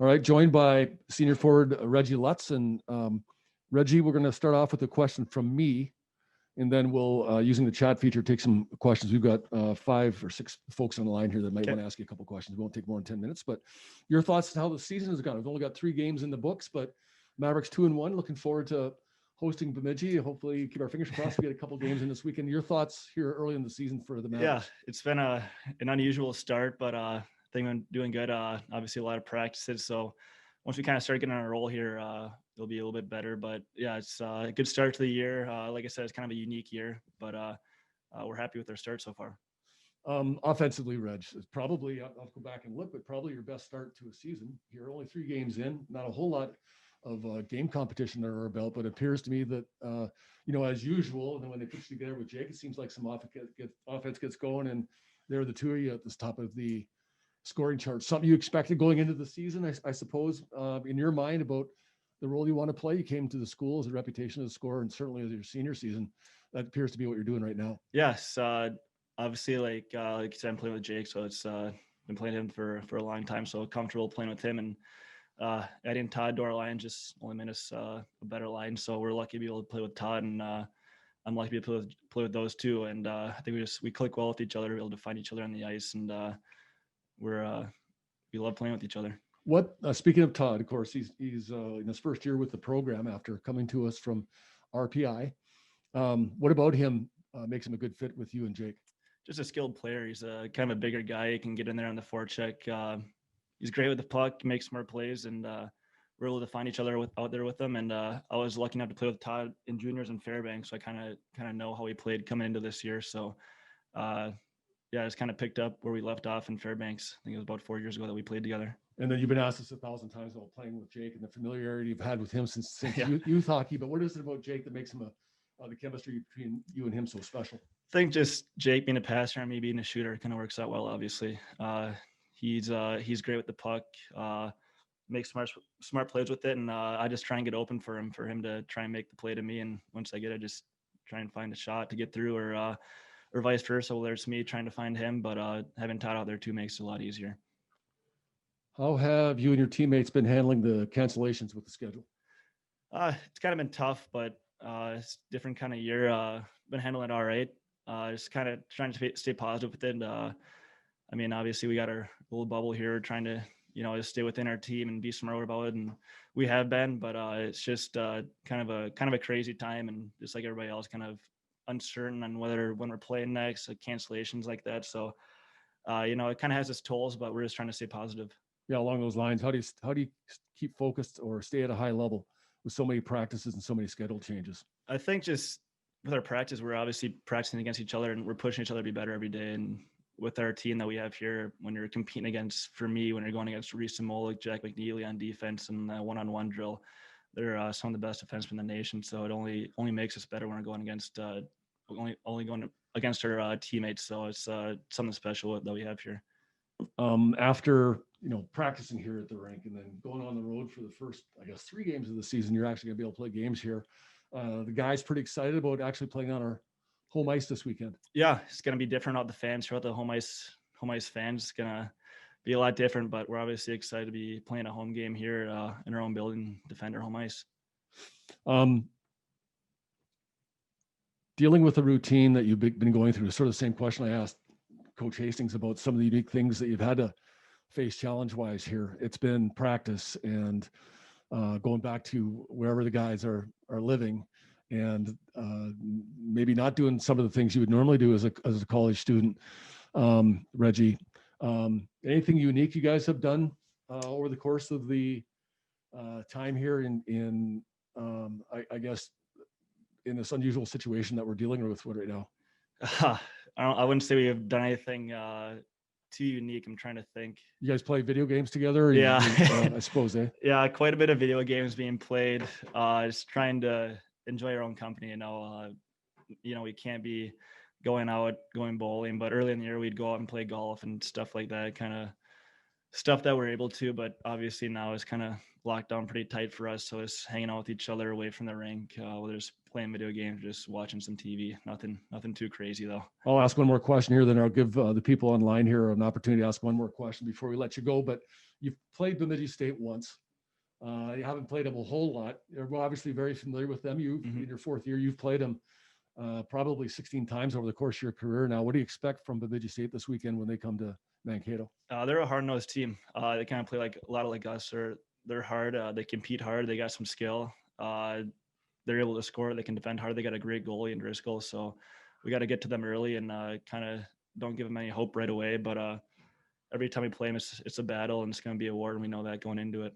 All right, joined by senior forward Reggie Lutz. And Reggie, we're going to start off with a question from me, and then we'll, using the chat feature, take some questions. We've got 5 or 6 folks on the line here that might want to ask you a couple questions. We won't take more than 10 minutes, but your thoughts on how the season has gone. We've only got 3 games in the books, but Mavericks 2-1. Looking forward to hosting Bemidji. Hopefully, keep our fingers crossed. We get a couple games in this weekend. Your thoughts here early in the season for the Mavericks? Yeah, it's been an unusual start, but I think I'm doing good. Obviously, a lot of practices. So once we kind of start getting on a roll here, it'll be a little bit better. But yeah, it's a good start to the year. Like I said, it's kind of a unique year, but we're happy with our start so far. Offensively, Reg, it's probably, I'll go back and look, but probably your best start to a season. You're only 3 games in, not a whole lot of game competition under our belt, but it appears to me that, as usual, and then when they put you together with Jake, it seems like some offense gets going, and they're the two of you at the top of the scoring chart. Something you expected going into the season, I suppose, in your mind about the role you want to play. You came to the school as a reputation as a scorer, and certainly as your senior season, that appears to be what you're doing right now. Yes, obviously, like you said, I'm playing with Jake, so it's been playing him for a long time, so comfortable playing with him. And adding Todd to our line just only made us a better line. So we're lucky to be able to play with Todd, and I'm lucky to play with those two. And I think we click well with each other, able to find each other on the ice, and we love playing with each other. What speaking of Todd, of course, he's in his first year with the program after coming to us from RPI. What about him makes him a good fit with you and Jake? Just a skilled player. He's kind of a bigger guy. He can get in there on the forecheck. He's great with the puck, makes smart plays, and we're able to find each other out there with him. And I was lucky enough to play with Todd in juniors in Fairbanks, so I kind of know how he played coming into this year. So yeah, I just kind of picked up where we left off in Fairbanks. I think it was about 4 years ago that we played together. And then you've been asked this 1,000 times about playing with Jake and the familiarity you've had with him since Yeah. youth hockey. But what is it about Jake that makes him the chemistry between you and him so special? I think just Jake being a passer and me being a shooter kind of works out well. Obviously, he's great with the puck. Makes smart plays with it, and I just try and get open for him to try and make the play to me. And once I get it, just try and find a shot to get through, or vice versa. Whether it's me trying to find him, but having Todd out there too makes it a lot easier. How have you and your teammates been handling the cancellations with the schedule? It's kind of been tough, but it's a different kind of year. Been handling it all right. Just kind of trying to stay positive with it. I mean, obviously we got our little bubble here, trying to, just stay within our team and be smart about it. And we have been, but it's just kind of a crazy time, and just like everybody else, kind of uncertain on when we're playing next, like cancellations like that. So, it kind of has its tolls, but we're just trying to stay positive. Yeah, along those lines, how do you keep focused or stay at a high level with so many practices and so many schedule changes? I think just with our practice, we're obviously practicing against each other, and we're pushing each other to be better every day. And with our team that we have here, when you're competing against, for me, when you're going against Reese Molik, Jack McNeely on defense and the one-on-one drill, they're some of the best defensemen in the nation. So it only makes us better when we're going against only going against our teammates. So it's something special that we have here. After practicing here at the rink and then going on the road for the first, I guess, 3 games of the season, you're actually going to be able to play games here. The guys pretty excited about actually playing on our home ice this weekend. Yeah, it's going to be different out the fans, throughout the home ice fans. It's going to be a lot different, but we're obviously excited to be playing a home game here in our own building, defend our home ice. Dealing with the routine that you've been going through is sort of the same question I asked Coach Hastings about some of the unique things that you've had to face challenge-wise here. It's been practice and going back to wherever the guys are living, and maybe not doing some of the things you would normally do as a college student. Reggie, anything unique you guys have done over the course of the time here in I guess in this unusual situation that we're dealing with right now? I wouldn't say we have done anything too unique. I'm trying to think. You guys play video games together? Yeah. I suppose, eh? Yeah, quite a bit of video games being played. Just trying to enjoy our own company. We can't be going out, going bowling, but early in the year we'd go out and play golf and stuff like that. Kind of stuff that we're able to, but obviously now it's kind of locked down pretty tight for us. So it's hanging out with each other away from the rink, whether it's playing video games or just watching some TV. Nothing too crazy though. I'll ask one more question here, then I'll give the people online here an opportunity to ask one more question before we let you go. But you've played Bemidji State once. You haven't played them a whole lot. You're obviously very familiar with them. You've in your fourth year, you've played them probably 16 times over the course of your career. Now, what do you expect from Bemidji State this weekend when they come to Mankato? They're a hard-nosed team. They kind of play like a lot of like us. They're hard. They compete hard. They got some skill. They're able to score. They can defend hard. They got a great goalie in Driscoll. So we got to get to them early and kind of don't give them any hope right away. But every time we play them, it's a battle and it's going to be a war, and we know that going into it.